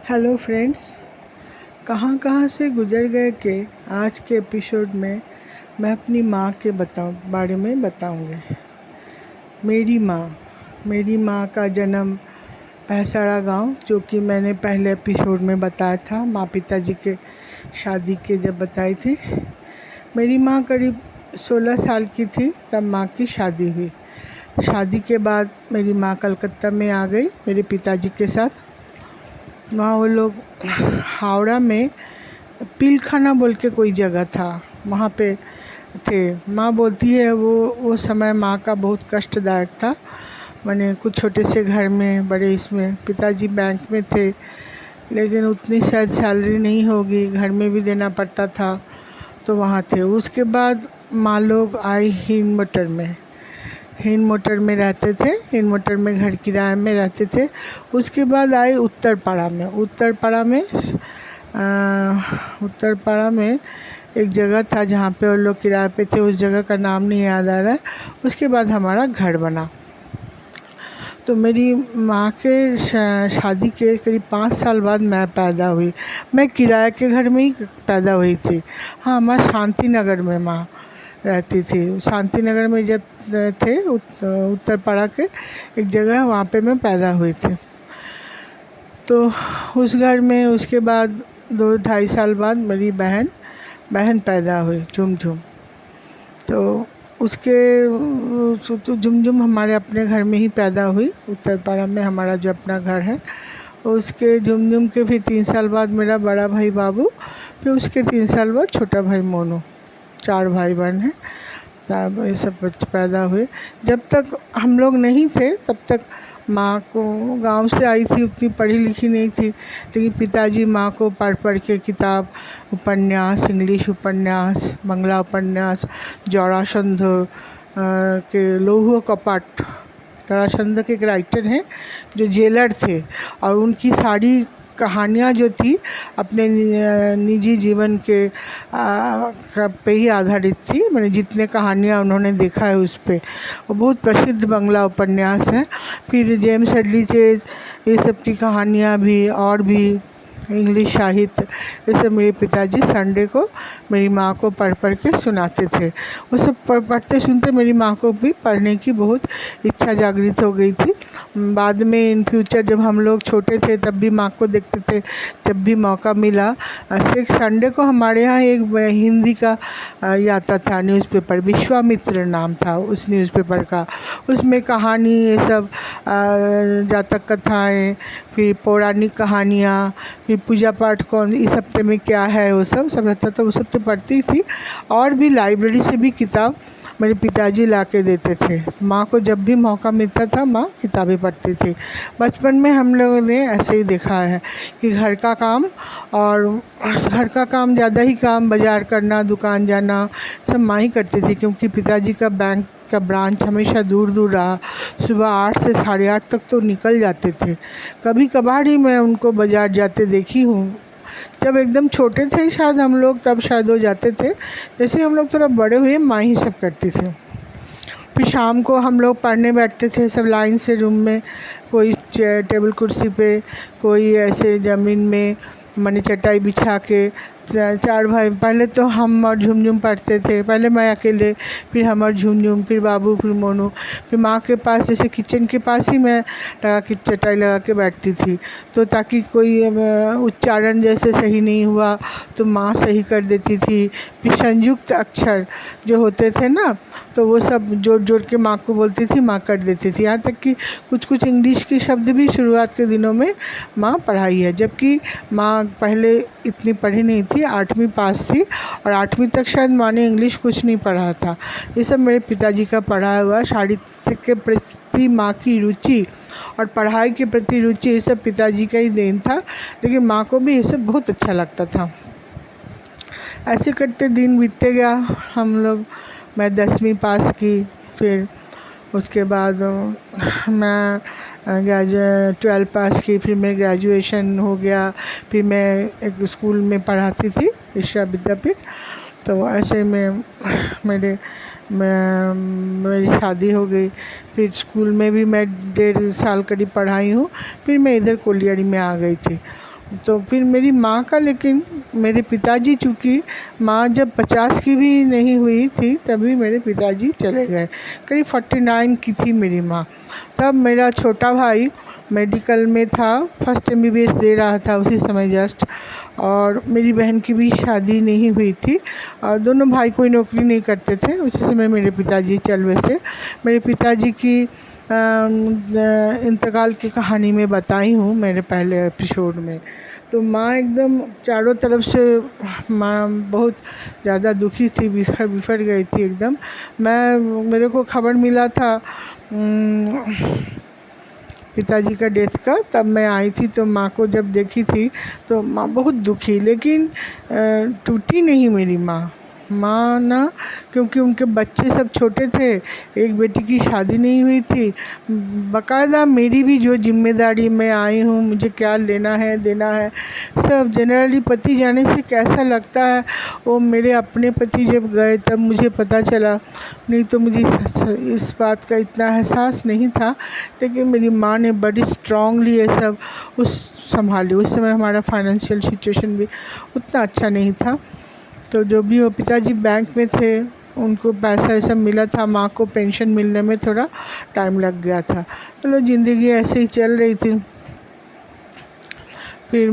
Hello friends, कहाँ कहाँ से गुजर गए कि आज के एपिसोड में मैं अपनी माँ के बारे में बताऊँगी। मेरी माँ का जन्म भैंसाड़ा गांव, जो कि मैंने पहले एपिसोड में बताया था, माँ पिताजी के शादी के जब बताई थी। मेरी माँ करीब 16 साल की थी तब माँ की शादी हुई। शादी के बाद मेरी माँ कलकत्ता में आ गई मेरे पिताजी के साथ। वहाँ वो लोग हावड़ा में पीलखाना बोल के कोई जगह था, वहाँ पे थे। माँ बोलती है वो समय माँ का बहुत कष्टदायक था। मैंने कुछ छोटे से घर में, बड़े इसमें, पिताजी बैंक में थे लेकिन उतनी शायद सैलरी नहीं होगी, घर में भी देना पड़ता था, तो वहाँ थे। उसके बाद माँ लोग आई हिंद मोटर में रहते थे, हिंद मोटर में घर किराए में रहते थे। उसके बाद आए उत्तरपाड़ा में एक जगह था जहाँ पे वो लोग किराए पे थे, उस जगह का नाम नहीं याद आ रहा है। उसके बाद हमारा घर बना। तो मेरी माँ के शादी के करीब 5 साल बाद मैं पैदा हुई। मैं किराए के घर में ही पैदा हुई थी। हाँ, मैं शांति नगर में माँ रहती थी। शांति नगर में जब थे उत्तरपाड़ा के एक जगह है, वहाँ पे मैं पैदा हुई थी। तो उस घर में उसके बाद 2-2.5 साल बाद मेरी बहन पैदा हुई, झुमझुम। तो उसके तो झुमझुम हमारे अपने घर में ही पैदा हुई, उत्तरपाड़ा में हमारा जो अपना घर है। उसके झुमझुम के फिर 3 साल बाद मेरा बड़ा भाई बाबू, फिर उसके 3 साल बाद छोटा भाई मोनू। 4 भाई बहन हैं, 4 भाई सब बच्चे पैदा हुए। जब तक हम लोग नहीं थे तब तक माँ को गांव से आई थी, उतनी पढ़ी लिखी नहीं थी, लेकिन पिताजी माँ को पढ़ पढ़ के किताब, उपन्यास, इंग्लिश उपन्यास, बंगला उपन्यास, जरासंध के लोहुआ कपट, जरासंध के एक राइटर हैं जो जेलर थे, और उनकी सारी कहानियाँ जो थी अपने निजी जीवन के पे ही आधारित थी। मैंने जितने कहानियाँ उन्होंने देखा है उस पे, वो बहुत प्रसिद्ध बंगला उपन्यास है। फिर जेम्स हेडली चेज, ये सब की कहानियाँ भी, और भी इंग्लिश साहित्य, ये सब मेरे पिताजी संडे को मेरी माँ को पढ़ पढ़ के सुनाते थे। वो सब पढ़ते सुनते मेरी माँ को भी पढ़ने की बहुत इच्छा जागृत हो गई थी। बाद में इन फ्यूचर जब हम लोग छोटे थे तब भी माँ को देखते थे, जब भी मौका मिला। एक संडे को हमारे यहाँ एक हिंदी का ये आता था न्यूज़पेपर, विश्वामित्र नाम था उस न्यूज़पेपर का। उसमें कहानी, ये सब जातक कथाएँ, फिर पौराणिक कहानियाँ, फिर पूजा पाठ कौन इस हफ्ते में क्या है, वो सब रहता था। वो सब तो पढ़ती थी, और भी लाइब्रेरी से भी किताब मेरे पिताजी ला के देते थे। माँ को जब भी मौका मिलता था माँ किताबें पढ़ती थी। बचपन में हम लोगों ने ऐसे ही देखा है कि घर का काम ज़्यादा ही काम, बाज़ार करना, दुकान जाना, सब माँ ही करती थी, क्योंकि पिताजी का बैंक का ब्रांच हमेशा दूर दूर रहा। सुबह 8 से 8:30 तक तो निकल जाते थे। कभी कभार ही मैं उनको बाज़ार जाते देखी हूँ। जब एकदम छोटे थे शायद हम लोग, तब शायद हो जाते थे। जैसे हम लोग थोड़ा बड़े हुए, माँ ही सब करती थी। फिर शाम को हम लोग पढ़ने बैठते थे सब लाइन से रूम में, कोई टेबल कुर्सी पे, कोई ऐसे ज़मीन में, मैंने चटाई बिछा के। 4 भाई, पहले तो हम और झुमझुम पढ़ते थे, पहले मैं अकेले, फिर हम और झुमझुम, फिर बाबू, फिर मोनू। फिर माँ के पास, जैसे किचन के पास ही मैं चटाई लगा के बैठती थी, तो ताकि कोई उच्चारण जैसे सही नहीं हुआ तो माँ सही कर देती थी। फिर संयुक्त अक्षर जो होते थे ना, तो वो सब जोड़ जोड़ के माँ को बोलती थी, माँ कर देती थी। यहाँ तक कि कुछ कुछ इंग्लिश के शब्द भी शुरुआत के दिनों में माँ पढ़ाई है, जबकि माँ पहले इतनी पढ़ी नहीं थी, 8वीं पास थी, और 8वीं तक शायद माँ ने इंग्लिश कुछ नहीं पढ़ा था। ये सब मेरे पिताजी का पढ़ा हुआ। साहित्य के प्रति माँ की रुचि और पढ़ाई के प्रति रुचि, ये सब पिताजी का ही देन था, लेकिन माँ को भी ये सब बहुत अच्छा लगता था। ऐसे करते दिन बीतते गया। मैं 10वीं पास की, फिर उसके बाद मैं 12 पास की, फिर मैं ग्रेजुएशन हो गया। फिर मैं एक स्कूल में पढ़ाती थी, ईशा विद्यापीठ। तो ऐसे में मेरी शादी हो गई। फिर स्कूल में भी मैं 1.5 साल करीब पढ़ाई हूँ। फिर मैं इधर कोलियरी में आ गई थी। तो फिर मेरी माँ का, लेकिन मेरे पिताजी, चूँकि माँ जब 50 की भी नहीं हुई थी तभी मेरे पिताजी चले गए। करीब 49 की थी मेरी माँ। तब मेरा छोटा भाई मेडिकल में था, फर्स्ट MBBS दे रहा था उसी समय जस्ट, और मेरी बहन की भी शादी नहीं हुई थी, और दोनों भाई कोई नौकरी नहीं करते थे। उसी समय मेरे पिताजी चल बसे। मेरे पिताजी की इंतकाल की कहानी मैं बताई हूँ मेरे पहले एपिसोड में। तो माँ एकदम चारों तरफ से, माँ बहुत ज़्यादा दुखी थी, बिफर गई थी एकदम। मेरे को खबर मिला था पिताजी का डेथ का, तब मैं आई थी। तो माँ को जब देखी थी तो माँ बहुत दुखी, लेकिन टूटी नहीं मेरी माँ। माँ ना, क्योंकि उनके बच्चे सब छोटे थे, एक बेटी की शादी नहीं हुई थी, बाकायदा मेरी भी जो जिम्मेदारी, मैं आई हूँ, मुझे क्या लेना है देना है सब। जनरली पति जाने से कैसा लगता है, वो मेरे अपने पति जब गए तब मुझे पता चला, नहीं तो मुझे इस बात का इतना एहसास नहीं था। लेकिन मेरी माँ ने बड़ी स्ट्रांगली ये सब संभाली। उस समय हमारा फाइनेंशियल सिचुएशन भी उतना अच्छा नहीं था। तो जो भी हो, पिताजी बैंक में थे, उनको पैसा ऐसा मिला था, माँ को पेंशन मिलने में थोड़ा टाइम लग गया था। चलो ज़िंदगी ऐसे ही चल रही थी। फिर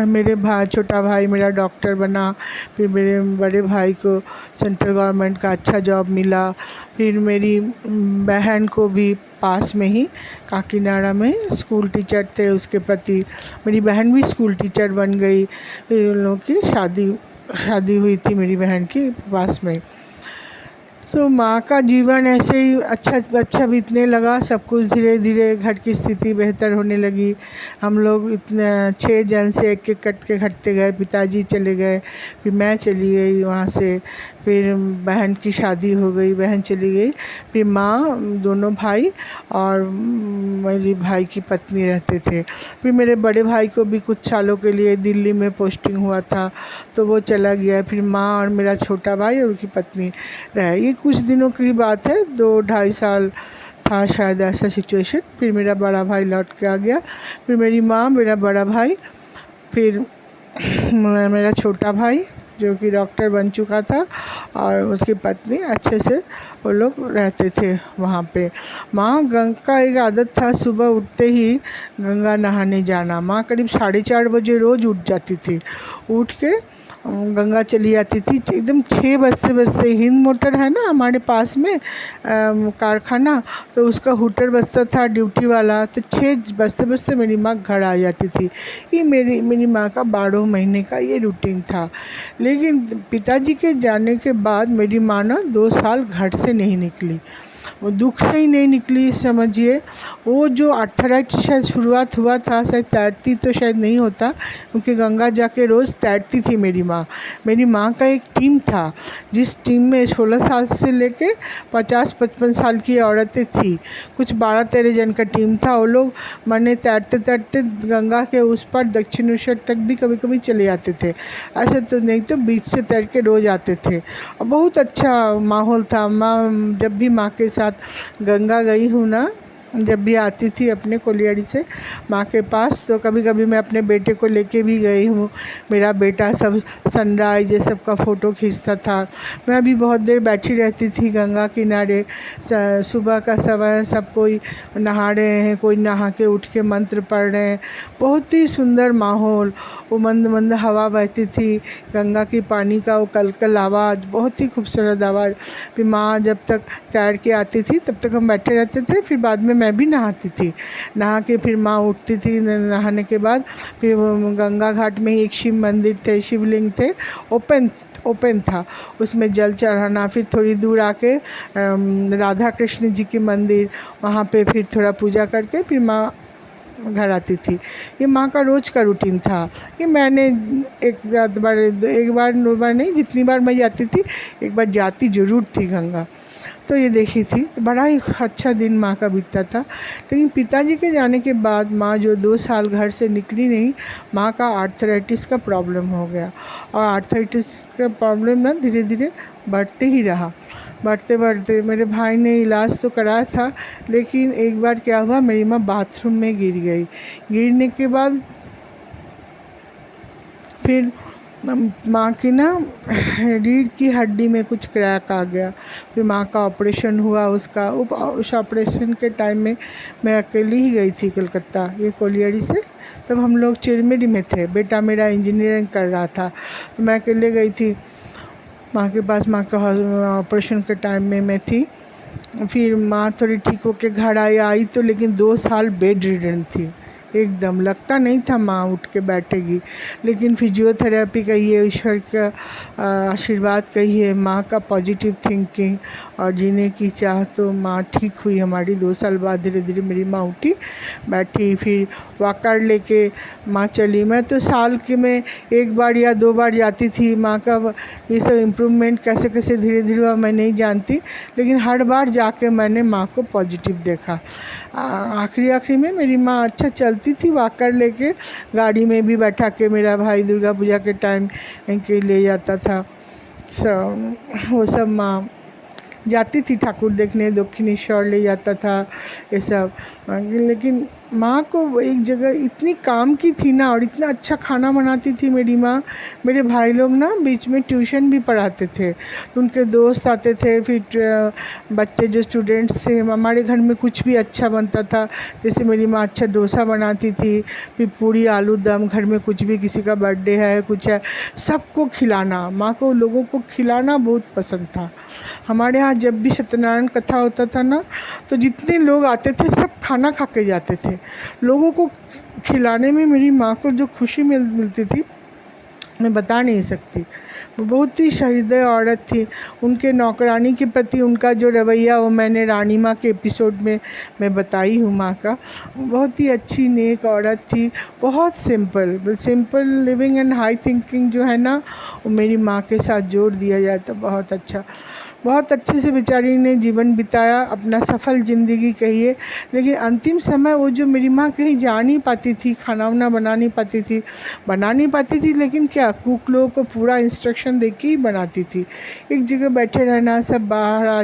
मेरे छोटा भाई मेरा डॉक्टर बना। फिर मेरे बड़े भाई को सेंट्रल गवर्नमेंट का अच्छा जॉब मिला। फिर मेरी बहन को भी पास में ही काकीनाड़ा में स्कूल टीचर थे, उसके पति, मेरी बहन भी स्कूल टीचर बन गई। फिर उन लोगों की शादी हुई थी मेरी बहन की पास में। तो माँ का जीवन ऐसे ही अच्छा बीतने लगा। सब कुछ धीरे धीरे, घर की स्थिति बेहतर होने लगी। हम लोग इतने 6 जन से एक एक कट के घटते गए। पिताजी चले गए, फिर मैं चली गई वहाँ से, फिर बहन की शादी हो गई, बहन चली गई, फिर माँ, दोनों भाई और मेरी भाई की पत्नी रहते थे। फिर मेरे बड़े भाई को भी कुछ सालों के लिए दिल्ली में पोस्टिंग हुआ था, तो वो चला गया। फिर माँ और मेरा छोटा भाई और उनकी पत्नी रहे। ये कुछ दिनों की बात है, 2-2.5 साल था शायद ऐसा सिचुएशन। फिर मेरा बड़ा भाई लौट के आ गया। फिर मेरी माँ, मेरा बड़ा भाई, फिर मेरा छोटा भाई जो कि डॉक्टर बन चुका था, और उसकी पत्नी, अच्छे से वो लोग रहते थे वहाँ पे। माँ का एक आदत था, सुबह उठते ही गंगा नहाने जाना। माँ करीब 4:30 बजे रोज़ उठ जाती थी। उठ के गंगा चली जाती थी एकदम 6 बजते बजते। हिंद मोटर है ना हमारे पास में कारखाना, तो उसका हुटर बजता था ड्यूटी वाला, तो 6 बजते बजते मेरी माँ घर आ जाती थी। ये मेरी माँ का 12 महीने का ये रूटीन था। लेकिन पिताजी के जाने के बाद मेरी माँ ना 2 साल घर से नहीं निकली। वो दुख से ही नहीं निकली, समझिए। वो जो आर्थराइटिस शायद शुरुआत हुआ था, शायद तैरती तो शायद नहीं होता, क्योंकि गंगा जाके रोज़ तैरती थी मेरी माँ। मेरी माँ का एक टीम था, जिस टीम में 16 साल से लेके 50-55 साल की औरतें थी। कुछ 12-13 जन का टीम था। वो लोग माने तैरते तैरते गंगा के उस पार दक्षिणेश्वर तक भी कभी कभी चले जाते थे। ऐसे तो नहीं तो बीच से तैर के रोज़ आते थे, और बहुत अच्छा माहौल था। माँ, जब भी माँ के साथ गंगा गई हूँ ना, जब भी आती थी अपने कोलियरी से माँ के पास, तो कभी कभी मैं अपने बेटे को लेके भी गई हूँ। मेरा बेटा सब सनराइज ये सब का फ़ोटो खींचता था। मैं भी बहुत देर बैठी रहती थी गंगा किनारे। सुबह का समय, सब कोई नहा रहे हैं, कोई नहा के उठ के मंत्र पढ़ रहे हैं। बहुत ही सुंदर माहौल, वो मंद मंद हवा बहती थी, गंगा की पानी का वो कलकल आवाज़, बहुत ही खूबसूरत आवाज़। फिर माँ जब तक तैर के आती थी तब तक हम बैठे रहते थे। फिर बाद में मैं भी नहाती थी। नहा के फिर माँ उठती थी। नहाने के बाद फिर गंगा घाट में ही एक शिव मंदिर थे, शिवलिंग थे, ओपन था, उसमें जल चढ़ाना। फिर थोड़ी दूर आके राधा कृष्ण जी की मंदिर, वहाँ पे फिर थोड़ा पूजा करके फिर माँ घर आती थी। ये माँ का रोज़ का रूटीन था। ये मैंने एक बार 2 बार नहीं, जितनी बार मैं जाती थी, एक बार जाती ज़रूर थी गंगा। तो ये देखी थी, तो बड़ा ही अच्छा दिन माँ का बीतता था। लेकिन पिताजी के जाने के बाद माँ जो 2 साल घर से निकली नहीं, माँ का आर्थराइटिस का प्रॉब्लम हो गया। और आर्थराइटिस का प्रॉब्लम ना धीरे धीरे बढ़ते ही रहा। बढ़ते बढ़ते मेरे भाई ने इलाज तो कराया था, लेकिन एक बार क्या हुआ, मेरी माँ बाथरूम में गिर गई। गिरने के बाद फिर माँ की ना रीढ़ की हड्डी में कुछ क्रैक आ गया। फिर माँ का ऑपरेशन हुआ। उस ऑपरेशन के टाइम में मैं अकेली ही गई थी कलकत्ता, ये कोलियरी से। तब हम लोग चिरमिरी में थे, बेटा मेरा इंजीनियरिंग कर रहा था, तो मैं अकेले गई थी माँ के पास। माँ का ऑपरेशन के टाइम में मैं थी। फिर माँ थोड़ी ठीक होके घर आई तो लेकिन 2 साल बेड रिडन थी। एकदम लगता नहीं था माँ उठ के बैठेगी। लेकिन फिजियोथेरेपी कहिए, ईश्वर का आशीर्वाद कहिए, माँ का पॉजिटिव थिंकिंग और जीने की चाह, तो माँ ठीक हुई हमारी। 2 साल बाद धीरे धीरे मेरी माँ उठी, बैठी, फिर वॉकर लेके माँ चली। मैं तो साल के में 1 बार या 2 बार जाती थी। माँ का ये सब इम्प्रूवमेंट कैसे कैसे धीरे धीरे हुआ मैं नहीं जानती, लेकिन हर बार जाके मैंने माँ को पॉजिटिव देखा। आखिरी में मेरी माँ अच्छा चलती थी, वॉकर लेके गाड़ी में भी बैठा के मेरा भाई दुर्गा पूजा के टाइम के ले जाता था। वो सब माँ जाती थी ठाकुर देखने, दक्षिणेश्वर ले जाता था ये सब। लेकिन माँ को एक जगह इतनी काम की थी ना, और इतना अच्छा खाना बनाती थी मेरी माँ। मेरे भाई लोग ना बीच में ट्यूशन भी पढ़ाते थे, तो उनके दोस्त आते थे, फिर बच्चे जो स्टूडेंट्स थे, हमारे घर में कुछ भी अच्छा बनता था। जैसे मेरी माँ अच्छा डोसा बनाती थी, फिर पूरी आलू दम, घर में कुछ भी किसी का बर्थडे है कुछ है, सबको खिलाना। माँ को लोगों को खिलाना बहुत पसंद था। हमारे यहाँ जब भी सत्यनारायण कथा होता था ना, तो जितने लोग आते थे सब खाना खा के जाते थे। लोगों को खिलाने में मेरी माँ को जो खुशी मिलती थी मैं बता नहीं सकती। वो बहुत ही सहृदय औरत थी। उनके नौकरानी के प्रति उनका जो रवैया, वो मैंने रानी माँ के एपिसोड में मैं बताई हूँ माँ का। बहुत ही अच्छी नेक औरत थी, बहुत simple living and high thinking जो है ना, वो मेरी माँ के साथ जोड़ दिया जाए तो बहुत अच्छे से बेचारी ने जीवन बिताया, अपना सफल ज़िंदगी कहिए। लेकिन अंतिम समय वो जो मेरी माँ कहीं जा नहीं पाती थी, खाना वाना बना नहीं पाती थी, लेकिन क्या कुक लोगों को पूरा इंस्ट्रक्शन दे के ही बनाती थी। एक जगह बैठे रहना, सब बाहर आ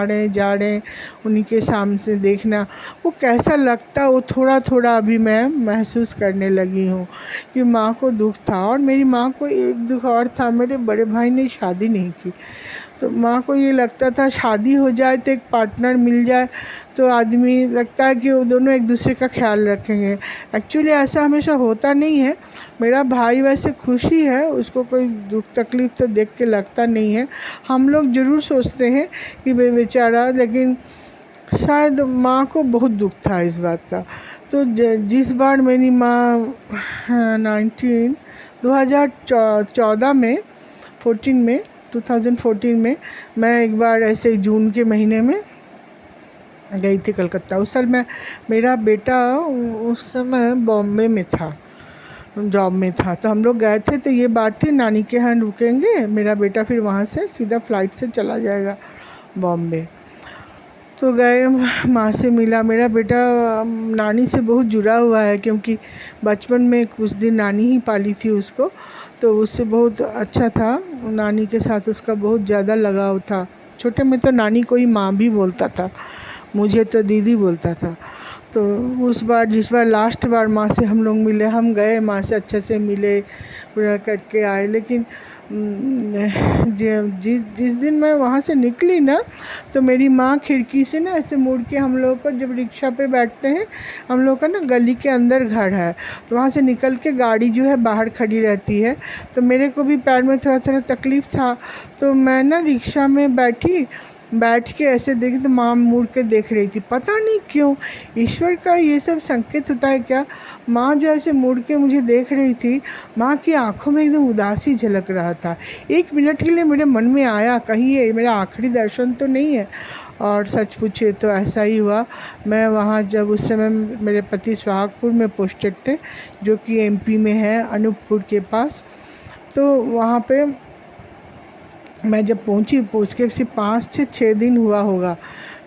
रहे जा रहे, उन्हीं के सामने देखना, वो कैसा लगता, वो थोड़ा थोड़ा अभी मैं महसूस करने लगी हूँ कि माँ को दुख था। और मेरी माँ को एक दुख और था, मेरे बड़े भाई ने शादी नहीं की। तो माँ को ये लगता था शादी हो जाए तो एक पार्टनर मिल जाए, तो आदमी लगता है कि वो दोनों एक दूसरे का ख्याल रखेंगे। एक्चुअली ऐसा हमेशा होता नहीं है। मेरा भाई वैसे खुशी है, उसको कोई दुख तकलीफ़ तो देख के लगता नहीं है। हम लोग ज़रूर सोचते हैं कि बेचारा, लेकिन शायद माँ को बहुत दुख था इस बात का। तो जिस बार मेरी माँ 2014 में 2014 में मैं एक बार ऐसे जून के महीने में गई थी कलकत्ता। उस साल मेरा बेटा उस समय बॉम्बे में था, जॉब में था। तो हम लोग गए थे, तो ये बात थी नानी के यहाँ रुकेंगे, मेरा बेटा फिर वहाँ से सीधा फ़्लाइट से चला जाएगा बॉम्बे। तो गए, माँ से मिला। मेरा बेटा नानी से बहुत जुड़ा हुआ है, क्योंकि बचपन में कुछ दिन नानी ही पाली थी उसको, तो उससे बहुत अच्छा था। नानी के साथ उसका बहुत ज़्यादा लगाव था। छोटे में तो नानी को ही माँ भी बोलता था, मुझे तो दीदी बोलता था। तो जिस बार लास्ट बार माँ से हम लोग मिले, हम गए माँ से अच्छे से मिले, पूरा करके आए। लेकिन जिस दिन मैं वहाँ से निकली ना, तो मेरी माँ खिड़की से ना ऐसे मुड़ के, हम लोग को जब रिक्शा पे बैठते हैं, हम लोग का ना गली के अंदर घर है, तो वहाँ से निकल के गाड़ी जो है बाहर खड़ी रहती है। तो मेरे को भी पैर में थोड़ा थोड़ा तकलीफ़ था, तो मैं ना रिक्शा में बैठ के ऐसे देखी, तो माँ मुड़ के देख रही थी। पता नहीं क्यों, ईश्वर का ये सब संकेत होता है क्या। माँ जो ऐसे मुड़ के मुझे देख रही थी, माँ की आंखों में एकदम उदासी झलक रहा था। 1 मिनट के लिए मेरे मन में आया, कहीं ये मेरा आखिरी दर्शन तो नहीं है। और सच पूछे तो ऐसा ही हुआ। मैं वहाँ जब उस समय मेरे पति सुहागपुर में पोस्टेड थे, जो कि MP में है, अनूपपुर के पास। तो वहाँ पे मैं जब पहुँची, उसके सिर्फ 5 से 6 दिन हुआ होगा।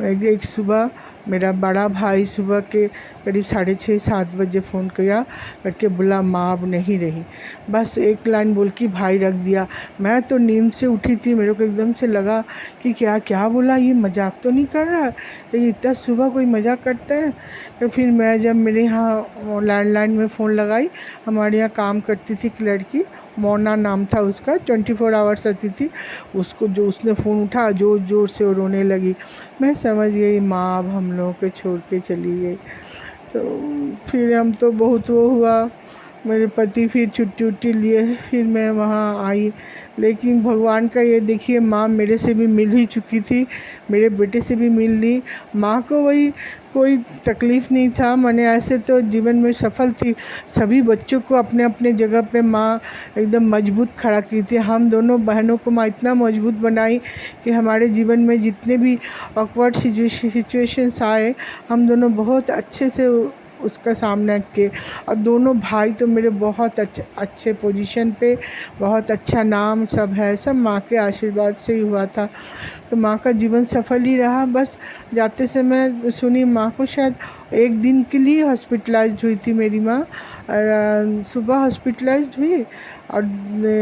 एक सुबह मेरा बड़ा भाई सुबह के करीब 6:30-7 बजे फ़ोन किया करके बोला माँ अब नहीं रही। बस एक लाइन बोल के भाई रख दिया। मैं तो नींद से उठी थी, मेरे को एकदम से लगा कि क्या क्या बोला, ये मजाक तो नहीं कर रहा है, लेकिन इतना सुबह कोई मजाक करता है। तो फिर मैं जब मेरे यहाँ लैंडलाइन में फ़ोन लगाई, हमारे यहाँ काम करती थी एक लड़की, मोना नाम था उसका, 24 आवर्स रहती थी। उसको जो उसने फ़ोन उठा, ज़ोर ज़ोर से वो रोने लगी। मैं समझ गई माँ अब हम लोगों को छोड़ के चली गई। तो फिर हम तो बहुत वो हुआ, मेरे पति फिर छुट्टी उट्टी लिए, फिर मैं वहाँ आई। लेकिन भगवान का ये देखिए, माँ मेरे से भी मिल ही चुकी थी, मेरे बेटे से भी मिल ली। माँ को वही कोई तकलीफ़ नहीं था, मैंने ऐसे तो जीवन में सफल थी। सभी बच्चों को अपने अपने जगह पे माँ एकदम मजबूत खड़ा की थी। हम दोनों बहनों को माँ इतना मजबूत बनाई कि हमारे जीवन में जितने भी ऑकवर्ड सिचुएशंस आए, हम दोनों बहुत अच्छे से उसका सामना किए। और दोनों भाई तो मेरे बहुत अच्छे पोजीशन पे, बहुत अच्छा नाम सब है, सब माँ के आशीर्वाद से ही हुआ था। तो माँ का जीवन सफल ही रहा। बस जाते समय सुनी माँ को शायद 1 दिन के लिए हॉस्पिटलाइज्ड हुई थी मेरी माँ, और सुबह हॉस्पिटलाइज्ड हुई, और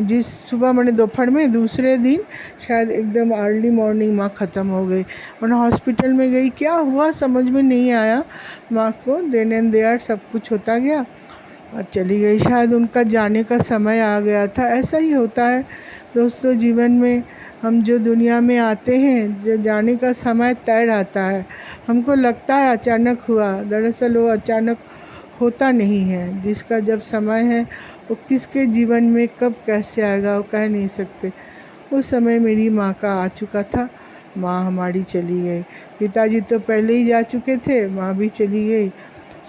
जिस सुबह मैंने दोपहर में दूसरे दिन शायद एकदम अर्ली मॉर्निंग माँ ख़त्म हो गई। मैंने हॉस्पिटल में गई, क्या हुआ समझ में नहीं आया। माँ को देन एंड देयर सब कुछ होता गया और चली गई। शायद उनका जाने का समय आ गया था। ऐसा ही होता है दोस्तों जीवन में, हम जो दुनिया में आते हैं, जो जाने का समय तय रहता है। हमको लगता है अचानक हुआ, दरअसल वो अचानक होता नहीं है। जिसका जब समय है वो किसके जीवन में कब कैसे आएगा वो कह नहीं सकते। उस समय मेरी माँ का आ चुका था, माँ हमारी चली गई। पिताजी तो पहले ही जा चुके थे, माँ भी चली गई।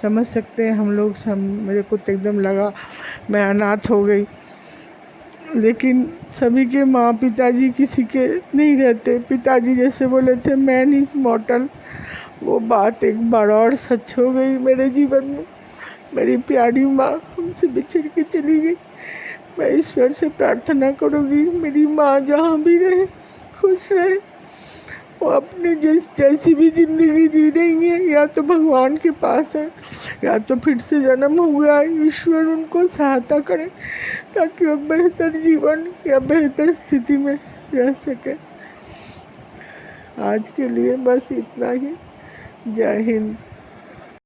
समझ सकते हैं हम लोग, मेरे को तो एकदम लगा मैं अनाथ हो गई। लेकिन सभी के माँ पिताजी किसी के नहीं रहते। पिताजी जैसे बोले थे मैन इज़ मॉर्टल, वो बात एक बार और सच हो गई मेरे जीवन में। मेरी प्यारी माँ हमसे बिछड़ के चली गई। मैं ईश्वर से प्रार्थना करूँगी मेरी माँ जहाँ भी रहे खुश रहे। वो अपने जैसी भी ज़िंदगी जी रही है, या तो भगवान के पास है या तो फिर से जन्म हुआ है। ईश्वर उनको सहायता करे ताकि वो बेहतर जीवन या बेहतर स्थिति में रह सके। आज के लिए बस इतना ही। जय हिंद।